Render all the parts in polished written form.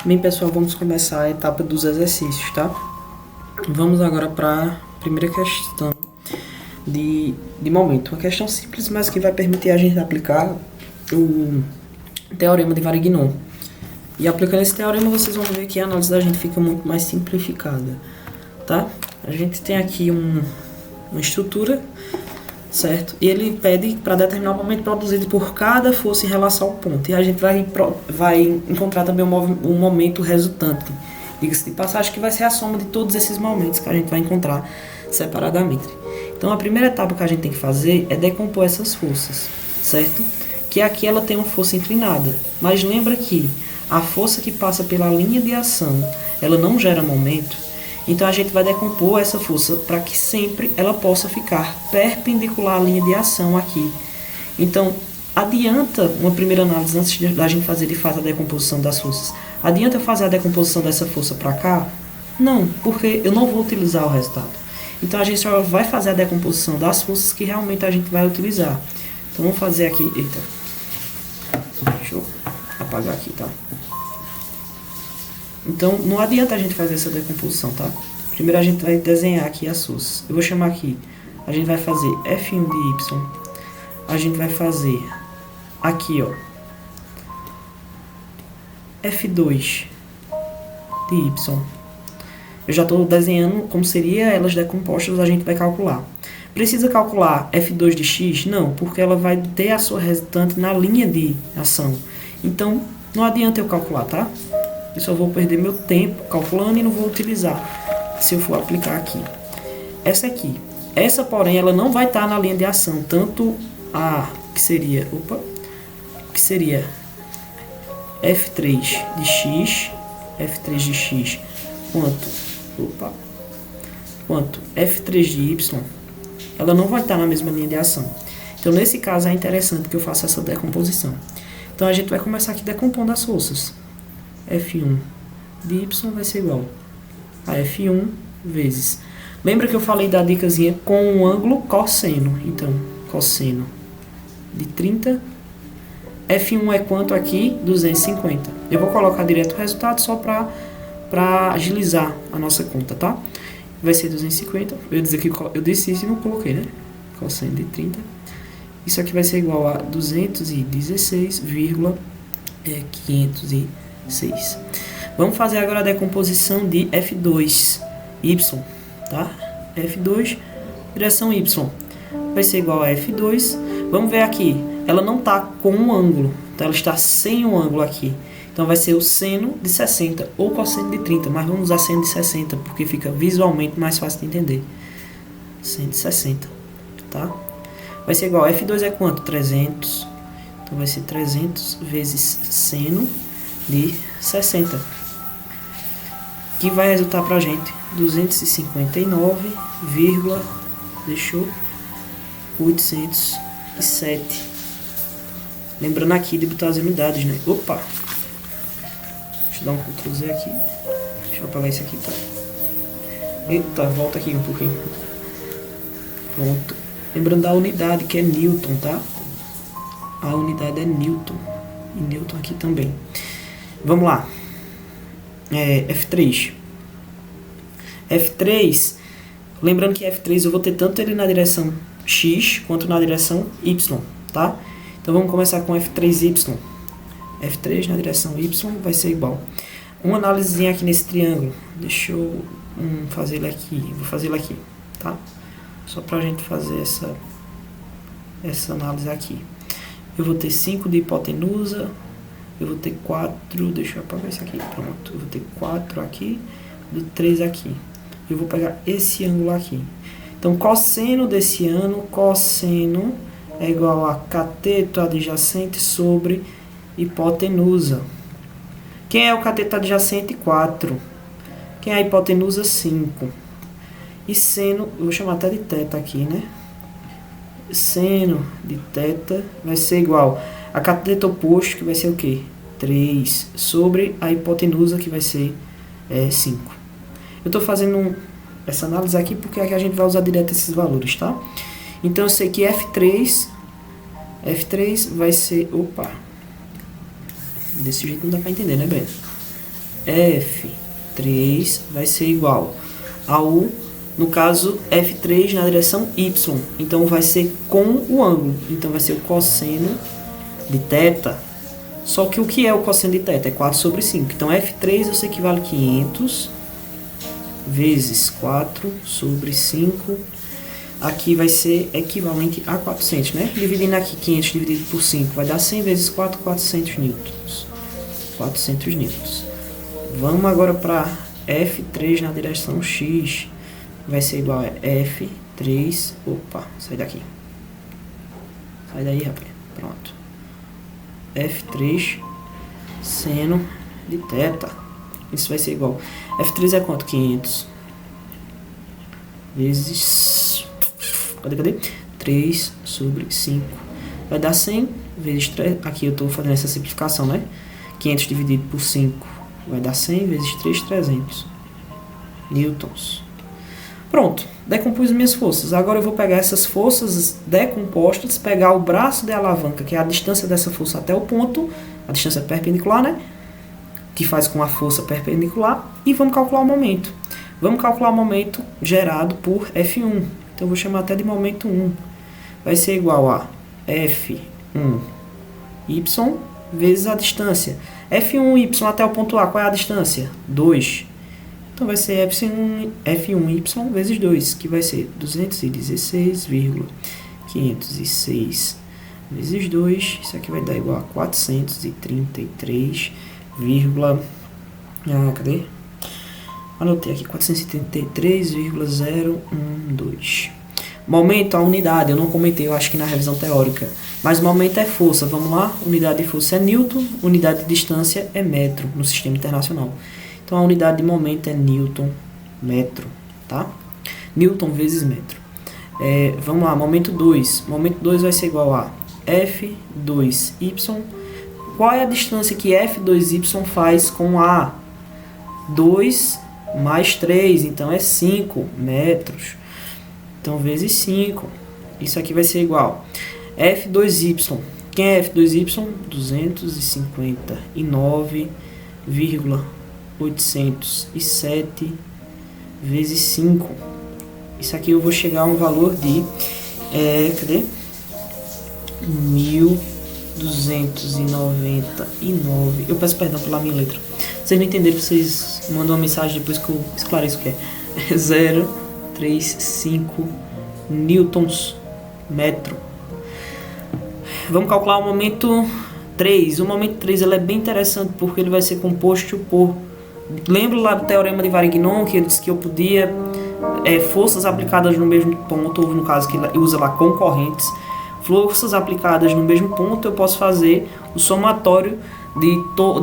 Bem, pessoal, vamos começar a etapa dos exercícios, tá? Vamos agora para a primeira questão de momento. Uma questão simples, mas que vai permitir a gente aplicar o teorema de Varignon. E aplicando esse teorema, vocês vão ver que a análise da gente fica muito mais simplificada, tá? A gente tem aqui uma estrutura, certo? E ele pede para determinar o momento produzido por cada força em relação ao ponto. E a gente vai encontrar também o momento resultante. Diga-se de passagem que vai ser a soma de todos esses momentos que a gente vai encontrar separadamente. Então a primeira etapa que a gente tem que fazer é decompor essas forças, certo? Que aqui ela tem uma força inclinada. Mas lembra que a força que passa pela linha de ação, ela não gera momento. Então a gente vai decompor essa força para que sempre ela possa ficar perpendicular à linha de ação aqui. Então, adianta uma primeira análise antes da gente fazer de fato a decomposição das forças. Adianta fazer a decomposição dessa força para cá? Não, porque eu não vou utilizar o resultado. Então a gente só vai fazer a decomposição das forças que realmente a gente vai utilizar. Então vamos fazer aqui, eita. Deixa eu apagar aqui, tá? Então, não adianta a gente fazer essa decomposição, tá? Primeiro a gente vai desenhar aqui as forças. Eu vou chamar aqui, a gente vai fazer F1 de Y. A gente vai fazer aqui, ó, F2 de Y. Eu já estou desenhando como seria elas decompostas, a gente vai calcular. Precisa calcular F2 de X? Não, porque ela vai ter a sua resultante na linha de ação. Então, não adianta eu calcular, tá? Eu só vou perder meu tempo calculando e não vou utilizar se eu for aplicar aqui. Essa aqui. Essa, porém, ela não vai estar na linha de ação. Tanto a que seria F3 de X, F3 de X, quanto F3 de Y, ela não vai estar na mesma linha de ação. Então, nesse caso, é interessante que eu faça essa decomposição. Então, a gente vai começar aqui decompondo as forças. F1 de Y vai ser igual a F1 vezes... Lembra que eu falei da dicasinha com um ângulo cosseno? Então, cosseno de 30. F1 é quanto aqui? 250. Eu vou colocar direto o resultado só para agilizar a nossa conta, tá? Vai ser 250. Eu disse isso e não coloquei, né? Cosseno de 30. Isso aqui vai ser igual a 216,506. Vamos fazer agora a decomposição de F2Y, tá? F2, direção Y, vai ser igual a F2. Vamos ver aqui, ela não está com um ângulo, então ela está sem um ângulo aqui. Então vai ser o seno de 60 ou cosseno de 30, mas vamos usar seno de 60 porque fica visualmente mais fácil de entender. Seno de 60, tá? Vai ser igual a F2 é quanto? 300. Então vai ser 300 vezes seno de 60, que vai resultar pra gente 259,807. Lembrando aqui de botar as unidades, né? Opa! Deixa eu dar um Ctrl Z aqui. Deixa eu apagar isso aqui, tá? Eita, volta aqui um pouquinho. Pronto. Lembrando da unidade, que é Newton, tá? A unidade é Newton. E Newton aqui também. Vamos lá. F3. F3, lembrando que F3 eu vou ter tanto ele na direção X quanto na direção Y, tá? Então vamos começar com F3Y. F3 na direção Y vai ser igual. Uma análisezinha aqui nesse triângulo. Deixa eu fazer ele aqui. Vou fazer ele aqui, tá? Só pra gente fazer essa análise aqui. Eu vou ter 5 de hipotenusa. Eu vou ter 4, deixa eu apagar isso aqui, pronto. Eu vou ter 4 aqui, do 3 aqui. Eu vou pegar esse ângulo aqui. Então, cosseno desse ângulo, cosseno é igual a cateto adjacente sobre hipotenusa. Quem é o cateto adjacente? 4. Quem é a hipotenusa? 5. E seno, eu vou chamar até de teta aqui, né? Seno de teta vai ser igual a cateto oposto, que vai ser o quê? 3, sobre a hipotenusa, que vai ser 5. Eu estou fazendo essa análise aqui porque aqui a gente vai usar direto esses valores, tá? Então eu sei que F3 vai ser... Opa! Desse jeito não dá para entender, né, Breno? F3 vai ser igual a U, no caso, F3 na direção Y. Então, vai ser com o ângulo. Então, vai ser o cosseno de θ. Só que o que é o cosseno de θ? É 4 sobre 5. Então, F3 isso equivale a 500 vezes 4 sobre 5. Aqui vai ser equivalente a 400, né? Dividindo aqui 500 dividido por 5 vai dar 100 vezes 4, 400 newtons. 400 newtons. Vamos agora para F3 na direção X. Vai ser igual a F3... Opa, sai daqui. Sai daí, rapaz. Pronto. F3 seno de θ. Isso vai ser igual. F3 é quanto? 500 vezes... Cadê? 3 sobre 5. Vai dar 100 vezes 3. Aqui eu estou fazendo essa simplificação, né? 500 dividido por 5 vai dar 100 vezes 3, 300 newtons. Pronto, decompus minhas forças. Agora eu vou pegar essas forças decompostas, pegar o braço de alavanca, que é a distância dessa força até o ponto, a distância perpendicular, né? Que faz com a força perpendicular, e vamos calcular o momento. Vamos calcular o momento gerado por F1. Então eu vou chamar até de momento 1. Vai ser igual a F1y vezes a distância. F1y até o ponto A, qual é a distância? 2. Então vai ser F1y vezes 2, que vai ser 216,506 vezes 2. Isso aqui vai dar igual a 433, cadê? Anotei aqui, 433,012. Momento, a unidade, eu não comentei, eu acho que na revisão teórica. Mas momento é força, vamos lá? Unidade de força é Newton, unidade de distância é metro no sistema internacional. Então a unidade de momento é Newton metro, tá? Newton vezes metro. Vamos lá, momento 2. Momento 2 vai ser igual a F2y. Qual é a distância que F2y faz com A? 2 mais 3, então é 5 metros. Então, vezes 5. Isso aqui vai ser igual. F2y. Quem é F2y? 259,807 vezes 5. Isso aqui eu vou chegar a um valor de... cadê? 1.299. Eu peço perdão pela minha letra. Vocês não entenderam, vocês mandam uma mensagem depois que eu esclareço o que é. 0,35 newtons metro. Vamos calcular o momento 3. O momento 3 ele é bem interessante porque ele vai ser composto por... Lembra lá do teorema de Varignon que ele disse que eu podia forças aplicadas no mesmo ponto, ou no caso que ele usa lá concorrentes. Forças aplicadas no mesmo ponto, eu posso fazer o somatório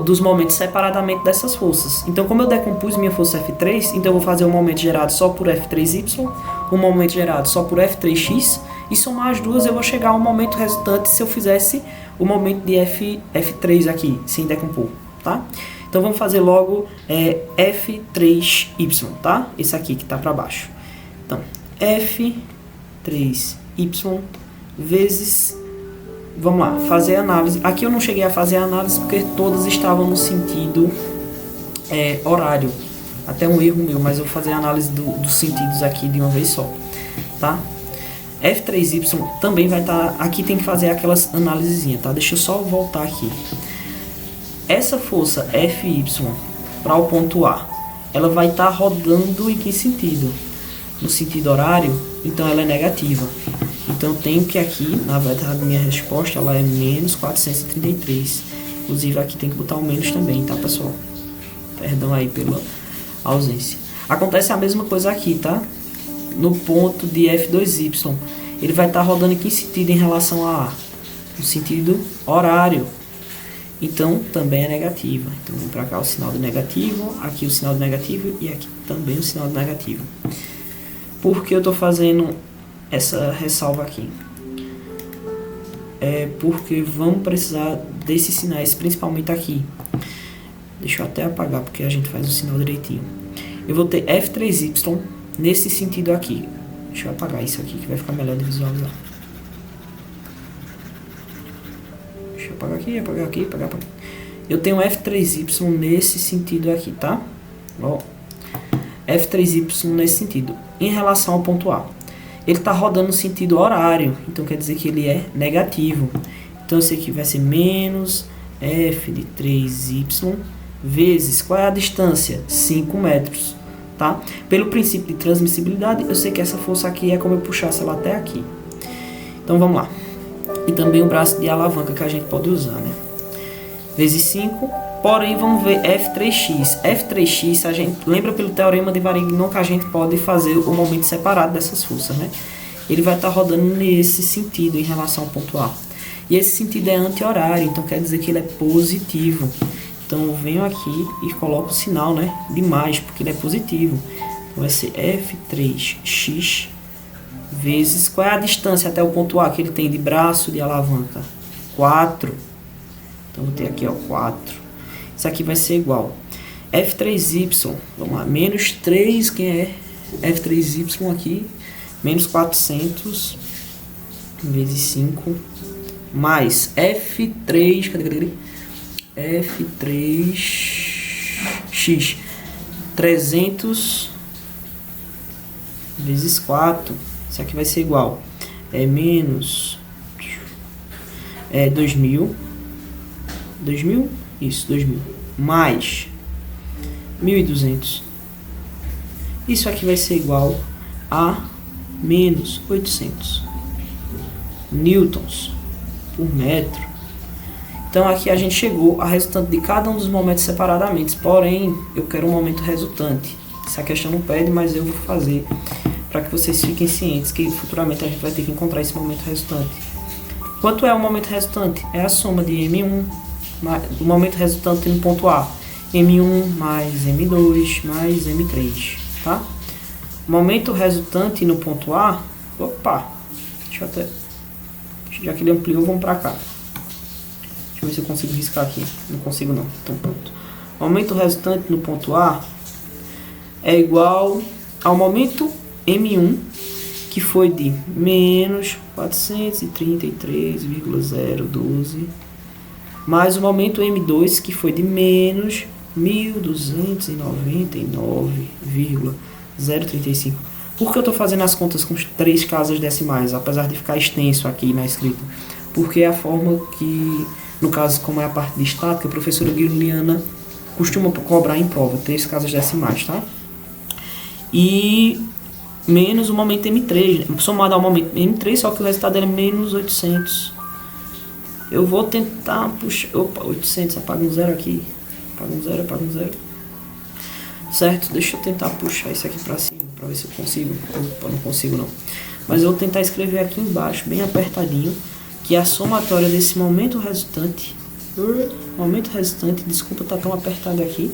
dos momentos separadamente dessas forças. Então, como eu decompus minha força F3, então eu vou fazer um momento gerado só por F3Y, um momento gerado só por F3X, e somar as duas eu vou chegar ao momento resultante se eu fizesse o momento de F3 aqui, sem decompor, tá? Então, vamos fazer logo F3Y, tá? Esse aqui que está para baixo. Então, F3Y vezes... Vamos lá, fazer a análise. Aqui eu não cheguei a fazer a análise porque todas estavam no sentido horário. Até um erro meu, mas eu vou fazer a análise dos sentidos aqui de uma vez só, tá? F3Y também vai estar... Aqui tem que fazer aquelas análisezinhas, tá? Deixa eu só voltar aqui. Essa força Fy para o ponto A, ela vai estar rodando em que sentido? No sentido horário, então ela é negativa. Então eu tenho que aqui, na verdade, minha resposta ela é menos 433. Inclusive aqui tem que botar o menos também, tá, pessoal? Perdão aí pela ausência. Acontece a mesma coisa aqui, tá? No ponto de F2Y. Ele vai estar rodando em que sentido em relação a A? No sentido horário. Então também é negativa. Então vem para cá o sinal de negativo, aqui o sinal de negativo e aqui também o sinal de negativo. Por que eu estou fazendo essa ressalva aqui? Porque vamos precisar desses sinais, principalmente aqui. Deixa eu até apagar, porque a gente faz o sinal direitinho. Eu vou ter F3Y nesse sentido aqui. Deixa eu apagar isso aqui, que vai ficar melhor de visualizar. Deixa eu apagar aqui, apagar aqui, apagar aqui. eu tenho F3Y nesse sentido aqui, tá? Ó, F3Y nesse sentido. Em relação ao ponto A, ele está rodando no sentido horário, então quer dizer que ele é negativo. Então isso aqui vai ser menos F de 3Y vezes, qual é a distância? 5 metros, tá? Pelo princípio de transmissibilidade, eu sei que essa força aqui é como eu puxasse ela até aqui. Então vamos lá. E também o braço de alavanca que a gente pode usar, né? Vezes 5, porém vamos ver F3x. F3x, a gente lembra pelo teorema de Varignon que a gente pode fazer o momento separado dessas forças, né? Ele vai estar rodando nesse sentido em relação ao ponto A. E esse sentido é anti-horário, então quer dizer que ele é positivo. Então eu venho aqui e coloco o sinal, né, de mais, porque ele é positivo. Então vai ser F3x vezes, qual é a distância até o ponto A que ele tem de braço de alavanca? 4. Então vou ter aqui, ó, 4. Isso aqui vai ser igual F3y, vamos lá, menos 3, quem é F3y aqui? Menos 400 vezes 5, mais F3, cadê? F3x, 300 vezes 4, isso aqui vai ser igual, menos 2000, isso, 2000, mais 1200, isso aqui vai ser igual a menos 800 newtons por metro. Então aqui a gente chegou a resultante de cada um dos momentos separadamente, porém eu quero um momento resultante. Essa questão não pede, mas eu vou fazer para que vocês fiquem cientes que futuramente a gente vai ter que encontrar esse momento resultante. Quanto é o momento resultante? É a soma de M1, do momento resultante no ponto A, M1 mais M2 mais M3, tá? Momento resultante no ponto A, opa, deixa eu até, já que ele ampliou, vamos para cá. Deixa eu ver se eu consigo riscar aqui. Não consigo não. Então pronto. O momento resultante no ponto A é igual ao momento M1, que foi de menos 433,012, mais o momento M2, que foi de menos 1299,035. Por que eu estou fazendo as contas com 3 casas decimais, apesar de ficar extenso aqui na escrita? Porque é a forma que, no caso, como é a parte de estática, a professora Guilhermiana costuma cobrar em prova, 3 casas decimais, tá? E menos o momento M3, né? Somado ao momento M3, só que o resultado é menos 800. Eu vou tentar puxar... Opa, 800, apaga um zero aqui. Apaga um zero. Certo? Deixa eu tentar puxar isso aqui pra cima, pra ver se eu consigo. Opa, não consigo não. Mas eu vou tentar escrever aqui embaixo, bem apertadinho, que a somatória desse momento resultante, desculpa tá tão apertado aqui,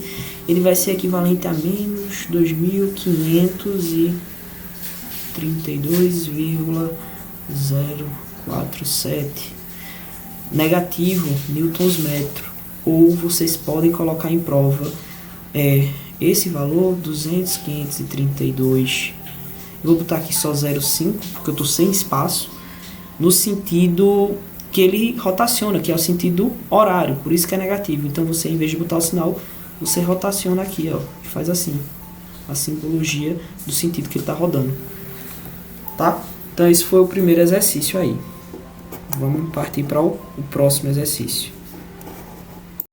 ele vai ser equivalente a menos 2.532,047 negativo newtons metro. Ou vocês podem colocar em prova esse valor, 200.532, eu vou botar aqui só 0,5, porque eu estou sem espaço, no sentido que ele rotaciona, que é o sentido horário, por isso que é negativo. Então você, em vez de botar o sinal, você rotaciona aqui, ó, e faz assim, a simbologia do sentido que ele está rodando, tá? Então esse foi o primeiro exercício aí. Vamos partir para o próximo exercício.